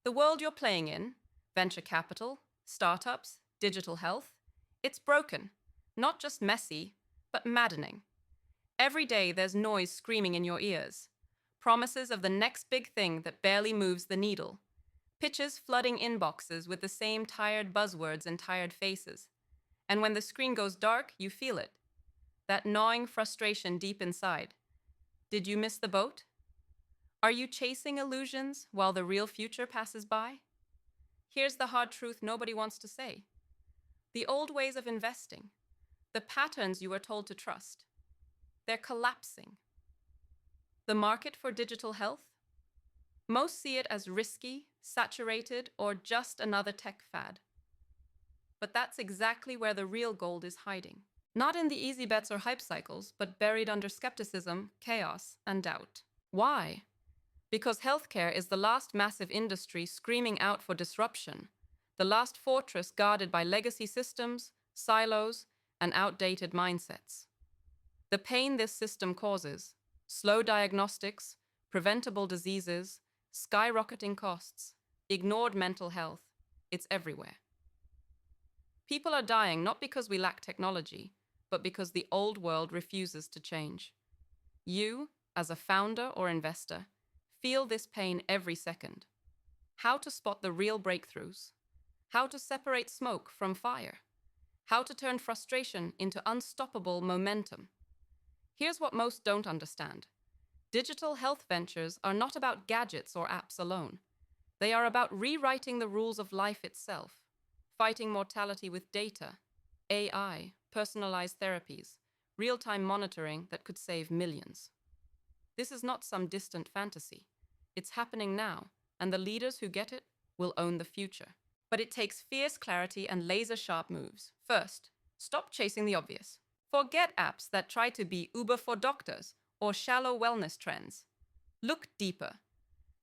The world you're playing in, venture capital, startups, digital health, it's broken. Not just messy, but maddening. Every day there's noise screaming in your ears. Promises of the next big thing that barely moves the needle. Pitches flooding inboxes with the same tired buzzwords and tired faces. And when the screen goes dark, you feel it. That gnawing frustration deep inside. Did you miss the boat? Are you chasing illusions while the real future passes by? Here's the hard truth nobody wants to say. The old ways of investing, the patterns you were told to trust, they're collapsing. The market for digital health? Most see it as risky, saturated, or just another tech fad. But that's exactly where the real gold is hiding. Not in the easy bets or hype cycles, but buried under skepticism, chaos, and doubt. Why? Because healthcare is the last massive industry screaming out for disruption, the last fortress guarded by legacy systems, silos, and outdated mindsets. The pain this system causes, slow diagnostics, preventable diseases, skyrocketing costs, ignored mental health, it's everywhere. People are dying not because we lack technology, but because the old world refuses to change. You, as a founder or investor, feel this pain every second. How to spot the real breakthroughs, how to separate smoke from fire, how to turn frustration into unstoppable momentum. Here's what most don't understand. Digital health ventures are not about gadgets or apps alone. They are about rewriting the rules of life itself, fighting mortality with data, AI, personalized therapies, real-time monitoring that could save millions. This is not some distant fantasy. It's happening now, and the leaders who get it will own the future. But it takes fierce clarity and laser-sharp moves. First, stop chasing the obvious. Forget apps that try to be Uber for doctors or shallow wellness trends. Look deeper.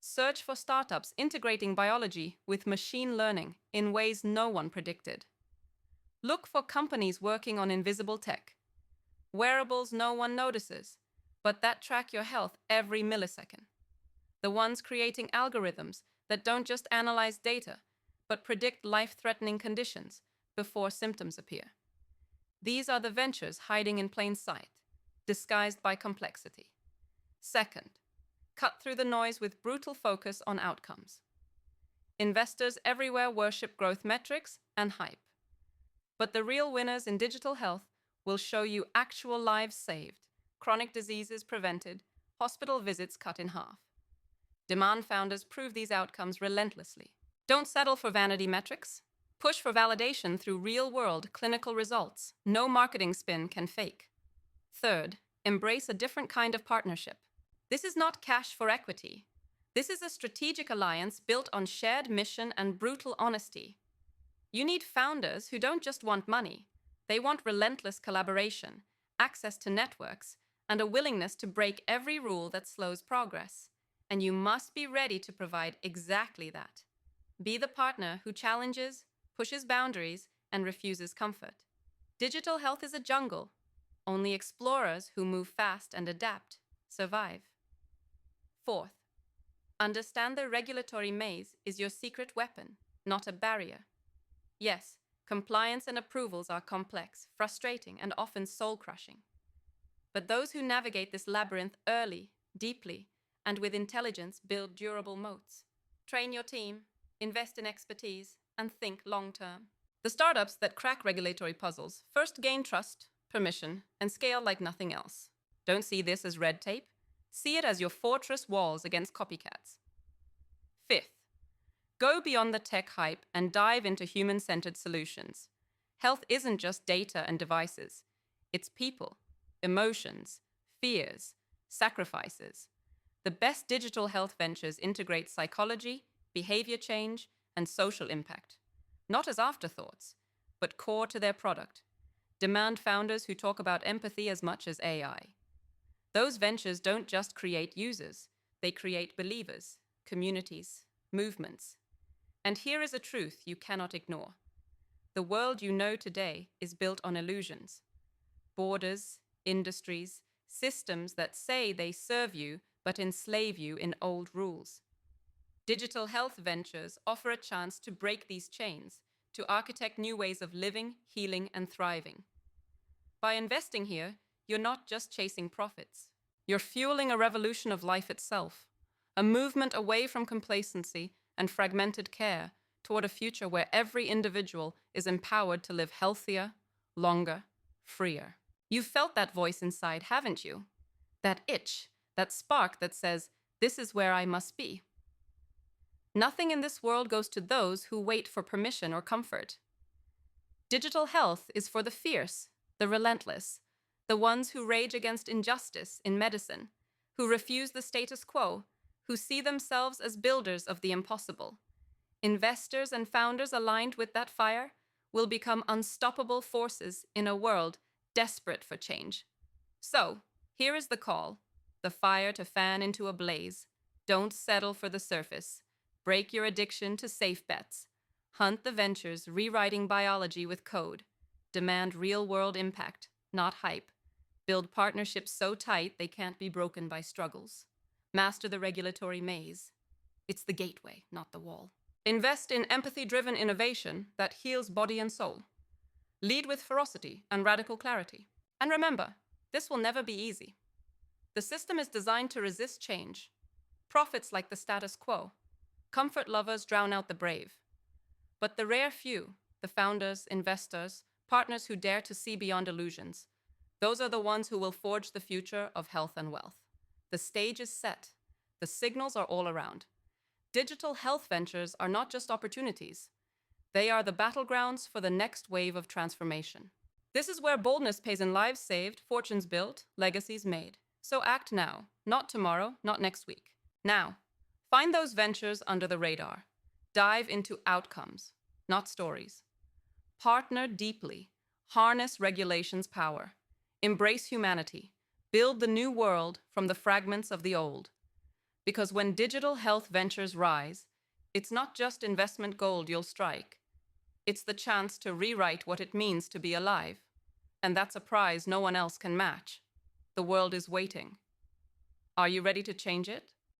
Search for startups integrating biology with machine learning in ways no one predicted. Look for companies working on invisible tech. Wearables no one notices, but that track your health every millisecond. The ones creating algorithms that don't just analyze data, but predict life-threatening conditions before symptoms appear. These are the ventures hiding in plain sight, disguised by complexity. Second, cut through the noise with brutal focus on outcomes. Investors everywhere worship growth metrics and hype. But the real winners in digital health will show you actual lives saved, chronic diseases prevented, hospital visits cut in half. Demand founders prove these outcomes relentlessly. Don't settle for vanity metrics. Push for validation through real-world clinical results. No marketing spin can fake. Third, embrace a different kind of partnership. This is not cash for equity. This is a strategic alliance built on shared mission and brutal honesty. You need founders who don't just want money. They want relentless collaboration, access to networks, and a willingness to break every rule that slows progress. And you must be ready to provide exactly that. Be the partner who challenges, pushes boundaries, and refuses comfort. Digital health is a jungle. Only explorers who move fast and adapt survive. Fourth, understand the regulatory maze is your secret weapon, not a barrier. Yes, compliance and approvals are complex, frustrating, and often soul-crushing. But those who navigate this labyrinth early, deeply, and with intelligence build durable moats. Train your team, invest in expertise, and think long-term. The startups that crack regulatory puzzles first gain trust, permission, and scale like nothing else. Don't see this as red tape. See it as your fortress walls against copycats. Fifth, go beyond the tech hype and dive into human-centered solutions. Health isn't just data and devices. It's people, emotions, fears, sacrifices. The best digital health ventures integrate psychology, behavior change, and social impact. Not as afterthoughts, but core to their product. Demand founders who talk about empathy as much as AI. Those ventures don't just create users, they create believers, communities, movements. And here is a truth you cannot ignore. The world you know today is built on illusions. Borders, industries, systems that say they serve you but enslave you in old rules. Digital health ventures offer a chance to break these chains, to architect new ways of living, healing, and thriving. By investing here, you're not just chasing profits. You're fueling a revolution of life itself, a movement away from complacency and fragmented care toward a future where every individual is empowered to live healthier, longer, freer. You've felt that voice inside, haven't you? That itch, that spark that says, "This is where I must be." Nothing in this world goes to those who wait for permission or comfort. Digital health is for the fierce, the relentless, the ones who rage against injustice in medicine, who refuse the status quo, who see themselves as builders of the impossible. Investors and founders aligned with that fire will become unstoppable forces in a world desperate for change. So, here is the call, the fire to fan into a blaze. Don't settle for the surface. Break your addiction to safe bets. Hunt the ventures rewriting biology with code. Demand real-world impact, not hype. Build partnerships so tight they can't be broken by struggles. Master the regulatory maze. It's the gateway, not the wall. Invest in empathy-driven innovation that heals body and soul. Lead with ferocity and radical clarity. And remember, this will never be easy. The system is designed to resist change. Profits like the status quo. Comfort lovers drown out the brave. But the rare few, the founders, investors, partners who dare to see beyond illusions, those are the ones who will forge the future of health and wealth. The stage is set. The signals are all around. Digital health ventures are not just opportunities. They are the battlegrounds for the next wave of transformation. This is where boldness pays in lives saved, fortunes built, legacies made. So act now, not tomorrow, not next week. Now, find those ventures under the radar. Dive into outcomes, not stories. Partner deeply. Harness regulation's power. Embrace humanity. Build the new world from the fragments of the old. Because when digital health ventures rise, it's not just investment gold you'll strike. It's the chance to rewrite what it means to be alive. And that's a prize no one else can match. The world is waiting. Are you ready to change it?